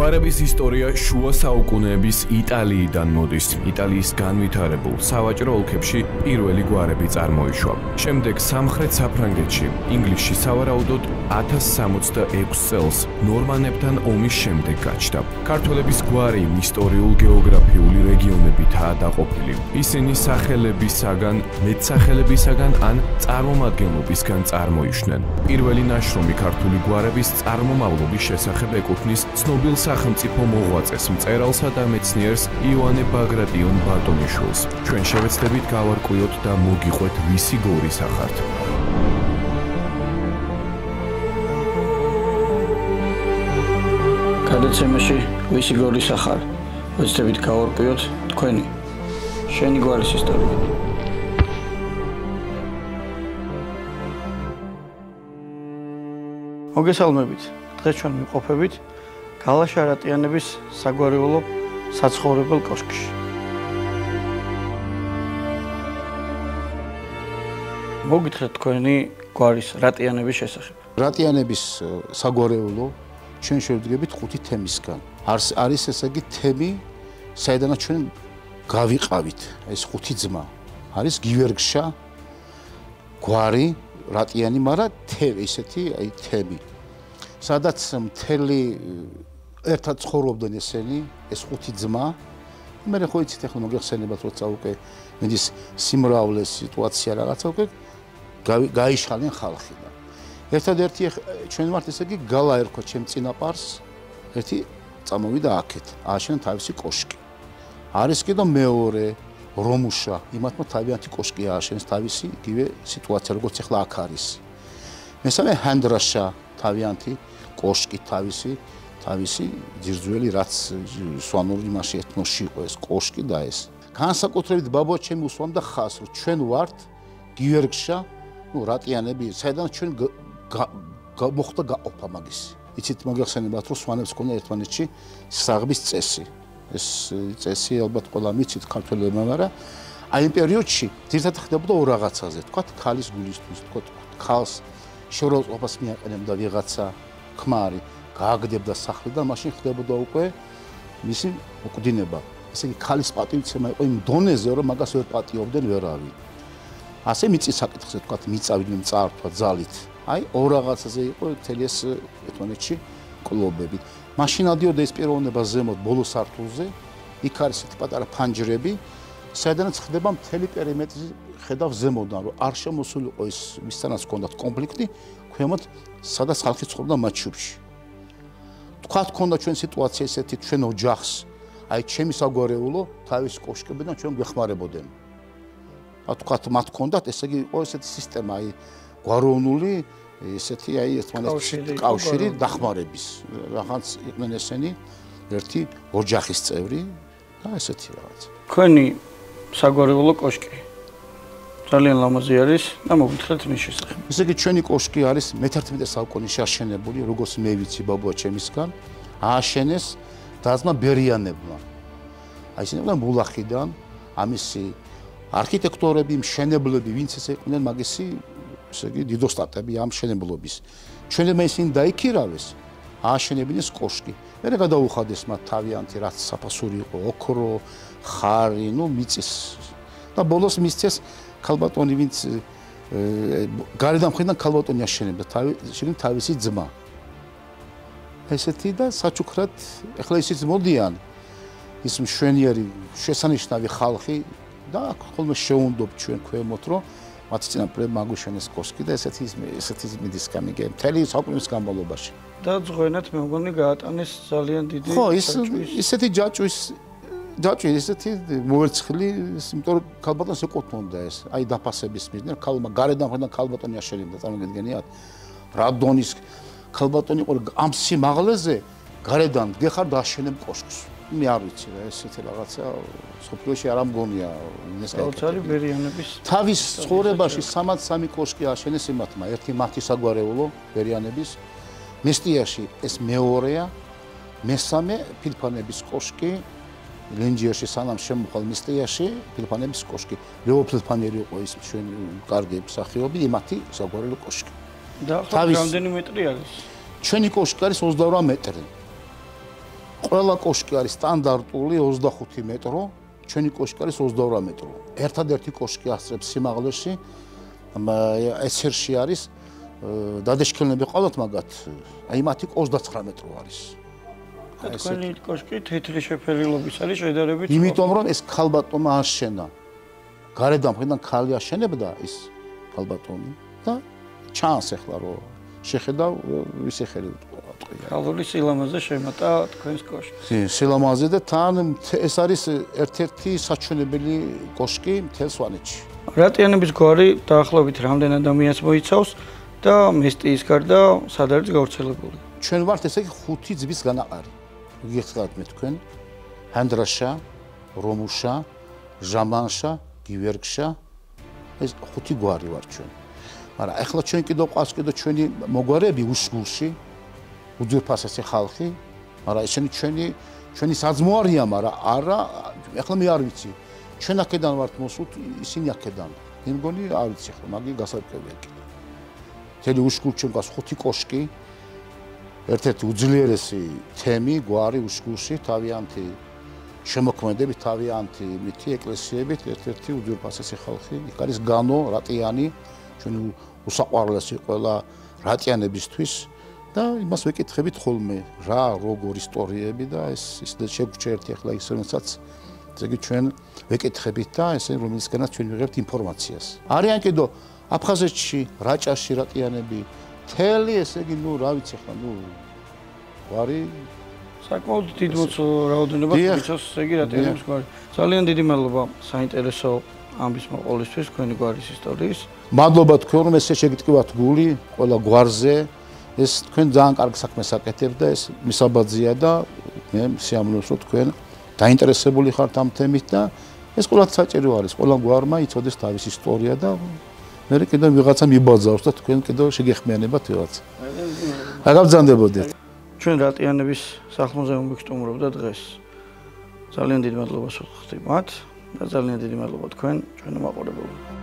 გვარების ისტორია შუა საუკუნეების იტალიიდან მოდის. იტალიის განვითარებულ სავაჭრო ოლქებში პირველი გვარები წარმოიშვა. შემდეგ სამხრეთ საფრანგეთში, ინგლისში სავარაუდოდ 1066 წელს ნორმანებთან ომის შემდეგ გაჩნდა. ქართველების გვარი ისტორიულ-გეოგრაფიული რეგიონებითაა დაყოფილი. ისინი სახელებისაგან, მეტსახელებისაგან ან წარმომადგენლობისგან წარმოიშნენ. პირველი ნაშრომი ქართული გვარების წარმომავლობის შესახებ ეკუთვნის ცნობილ სახელმწიფო მოღვაწეს, მწერალსა და მეცნიერს იოანე ბაგრატიონ ბატონიშვილს. ჩვენ შევეცდებით გავარკვიოთ და მოგიყვეთ ვისი გორის ახართ. გადაცემაში ვისი გორის ახარ, ვეცდებით გავარკვიოთ თქვენი შენი გვარის ისტორია. მოგესალმებით. დღეს ჩვენ ვიმყოფებით გალაშ არატიანების საგვარეულო საცხოვრებელ კოშკში. მოგითხრათ თქვენი გვარის რატიანების შესახებ. რატიანების საგვარეულო ჩვენ შევდგებით 5 თემისგან. არის ესე იგი თემი, საიდანაც ჩვენ გავიყავით. ეს 5 ძმა არის გივერგშა, გვარი, რატიანი, მაგრამ ისეთი თემი. სადაც მთელი ერთად ცხოვრობდნენ ესენი, ეს 5 ძმა. მე ხო იცით ახლა მოგეხსენებათ, როცა უკვე მიდის სიმრავლე სიტუაცია რაღაცა უკვე გაიშალენ ხალხიდან. ერთადერთი ჩვენ ვართ ესე იგი გალა ერქვა ჩემ წინაპარს, ერთი წამოვიდა აქეთ, ააშენა თავისი კოშკი. არის კიდევ მეორე რომუშა, იმათმა თავიანთი კოშკი ააშენეს თავისი იგივე სიტუაცია, როგორც ახლა აქ არის. მესამე ჰანდრაშა თავიანთი კოშკი თავისი ძირძველი, რაც სვანური იმაში ეთნოსში იყო ეს კოშკი და ეს. განსაკუთრებით ბაბუა ჩემი უსვამდა ხაზს, რომ ჩვენ ვართ გივერგშა, რატიანები, საიდანაც ჩვენ მოხდა გაყოფა მაგისი. იცით მოგეხსენებათ, რომ სვანებს ჰქონდა ერთმანეთში საღმის წესი. ეს წესი ალბათ ყველა მიცით ქართველებმა, მაგრამ აი იმ პერიოდში ძირითადად ხდებოდა ორ რაღაცაზე, თქვათ ქალის გულისთვის, თქვათ ქალს შეურაცხყოფას მიაყენებდა ვიღაცა ქმარი, გააგდებდა სახლიდან, მაშინ ხდებოდა უკვე მისი უკვდინება. ესე იგი ქალის პატივცემა იყო იმ დონეზე, რომ მაგას ვერ პატიობდნენ ვერავინ. ასე მიწის საკითხზე თქვათ მიწავდნენ წართვა ძალით. აი ორ რაღაცაზე იყო მთელი ეს ერთმანეთში კლუბები. მაშინ ადიოდა ეს პიროვნება ზემოთ ბოლო სართულზე, იქ არის ესეთი პატარა ფანჯრები, საიდანაც ხდება მთელი პერიმეტრი ხედავ ზემოდან, რომ არ შემოსულიყო ის ვისთანაც ჰქონდათ კონფლიქტი, ქვემოთ სადაც ხალხი ცხოვრობდა მათ შუბში. თქვათ ჰქონდა ჩვენ სიტუაცია ესეთი, ჩვენ ოჯახს, აი ჩემი საგვარეულო თავის კოშკებიდან ჩვენ გვეხმარებოდნენ. თქვათ მათ ჰქონდათ, ესე იგი იყო ესეთი სისტემა, აი გვაროვნული ესეთი აი ერთმანეთში კავშირი დახმარების. რაღაც იყვნენ ესენი ერთი ოჯახის წევრი და ესეთი რაღაც. თქვენი საგვარეულო კოშკი ძალიან ლამაზი არის და მოგითხრათ მის შესახებ. ესე იგი ჩვენი კოშკი არის მე-11 საუკუნეში აშენებული, როგორც მე ვიცი ბაბუა ჩემისგან, ააშენეს და-ძმა ბერიანებმა. აი ისინი მულახიდან ამისი არქიტექტორები, მშენებლები, ვინც ესე იყვნენ მაგისი ესე იგი დიდოსტატები ამ მშენებლობის. ჩვენებმა ისინი დაიქირავეს, ააშენებინეს კოშკი. მერე გადაუხადეს მათ თავიანთი რაც საფასური იყო, ოქრო, ხარი, მიწის და ბოლოს მისცეს ქალბატონი, ვინც გარედან მხრიდან ქალბატონი აშენებდა თავისი ძმა. ესეთი და საჩუქრად ეხლა ისიც მოდიან ის მშვენიერი შესანიშნავი ხალხი და ხოლმე შეუნდობ ჩვენ ქვემოთ, რომ მათ წინაპრებმა მაგუშენეს კოშკი და ესეთი მიდის გამიგე მთელი საუკუნის განმავლობაში. და ძღვენად მე მგონი გაატანეს ძალიან დიდი. ხო, ისეთი ჯაჭვი ესეთი მოვერცხლი, იმიტომ რომ ქალბატონს ეკუთვნოდა ეს, აი დაფასების მიზნით, გარედან მხრიდან ქალბატონი აშენებდა, წარმოგიდგენიათ? რადონის ქალბატონი იყო ამ სიმაღლეზე, გარედან გეხარ და აშენებ კოშკს. მე არ ვიცი რა, ესეთი რაღაცა სოფლიოში არ ამგონია ეს გაუცარი ბერიანების. თავის ცხოვრებაში 63 კოშკი აშენეს იმათმა, ერთი მათი საგვარეულო ბერიანების, მესტიაში ეს მეორეა, მესამე ფილფანების კოშკი, ლენჯიაში სანამ შემოხვალ მესტიაში ფილფანების კოშკი. ლეო ფილფანერი იყო ის ჩვენი კარგი მსახიობი, იმათი საგვარეულო კოშკი. და ახლა რამდენი მეტრი არის? ჩვენი კოშკი არის 28 მეტრი. ყველა კოშკი არის სტანდარტული 25 მეტრო, ჩვენი კოშკი არის 22 მეტრო. ერთადერთი კოშკი ასწრებს სიმაღლეში, ესერში არის დადაშქელნები ყავთ მაგათ, აი მათი 29 მეტრო არის. თქვენი კოშკი თეთრი შეფერილობის არის შედარებით. იმიტომ რომ ეს ქალბატონმა აშენა. გარედან მხრიდან ქალი აშენებდა ის ქალბატონი და ჩანს ახლა რომ შეხედავ ვისი ხელი ვტყია. ქალური სილამაზე შემატა თქვენს კოშკს. სილამაზე და თან ეს არის ერთ-ერთი საჩვენებელი კოშკი მთელ სვანეთში. რატიანების გვარი დაახლოებით რამდენ ადამიანს მოიცავს და მესტიის გარდა სად არის გავრცელებული? ჩვენ ვართ ესე იგი 5 ძმის განაყარი. გიხსნათ მე თქვენ ჰანდრაშა, რომუშა, ჟამანშა, გივერგშა ეს 5 გვარი ვარ ჩვენ. მაგრამ ახლა ჩვენ კიდევ ყავს კიდევ ჩვენი მოგვარები უშგულში უძვირფასესი ხალხი, მაგრამ ესენი ჩვენი საძმო არიან, მაგრამ არა ახლა მე არ ვიცი. ჩვენ აქედან ვართ მოსულთ, ისინი აქედან. მე მგონი არ ვიცი ახლა, მაგი გასარკვევია კიდევ. თელი უშგულ ჩვენ ყავს 5 კოშკი. ერთ-ერთი უძლიერესი თემი, გვარი უშგულში, თავიანთი შემოქმედებით, თავიანთი მითი ეკლესიებით, ერთ-ერთი უძვირფასესი ხალხი. იქ არის განო, რატიანი, ჩვენ უსაყვარლესი ყველა რატიანებისთვის და იმას ვეკითხებით ხოლმე, რა, როგორ ისტორიები და ეს შეგვჭირ ერთი ახლა ის რომელსაც ესე იგი ჩვენ ვეკითხებით და ესე რომელისგანაც ჩვენ ვიღებთ ინფორმაციას. არიან კიდო აფხაზეთში, რაჭაში რატიანები თელი ესე იგი რა ვიცი ხა გვარი საკმაოდ დიდ რაოდენობას იცავს ესე იგი რატიანების გვარი. ძალიან დიდი მადლობა საინტერესო ამბის მოყოლისთვის თქვენი გვარის ისტორიის. მადლობა თქვენ რომ ესე შეგიტკივათ გული ყველა გვარზე ეს თქვენ ძალიან კარგ საქმეს აკეთებთ და ეს მისაბაძია და მე სიამოვნებს რომ თქვენ დაინტერესებული ხართ ამ თემით და ეს ყველათ საჭირო არის ყველა გვარმა იცოდეს თავის ისტორია და მე კიდევ ვიღაცა მიბაძავს და თქვენ კიდევ შეგეხმიანებათ ვიღაცა. აგაბძანდებოდეთ. ჩვენ რატიანების სახლ-მუზეუმი ვიხტუმრობდა დღეს. ძალიან დიდ მადლობას ვუხდით მათ და ძალიან დიდი მადლობა თქვენ ჩვენო მაყურებელმა.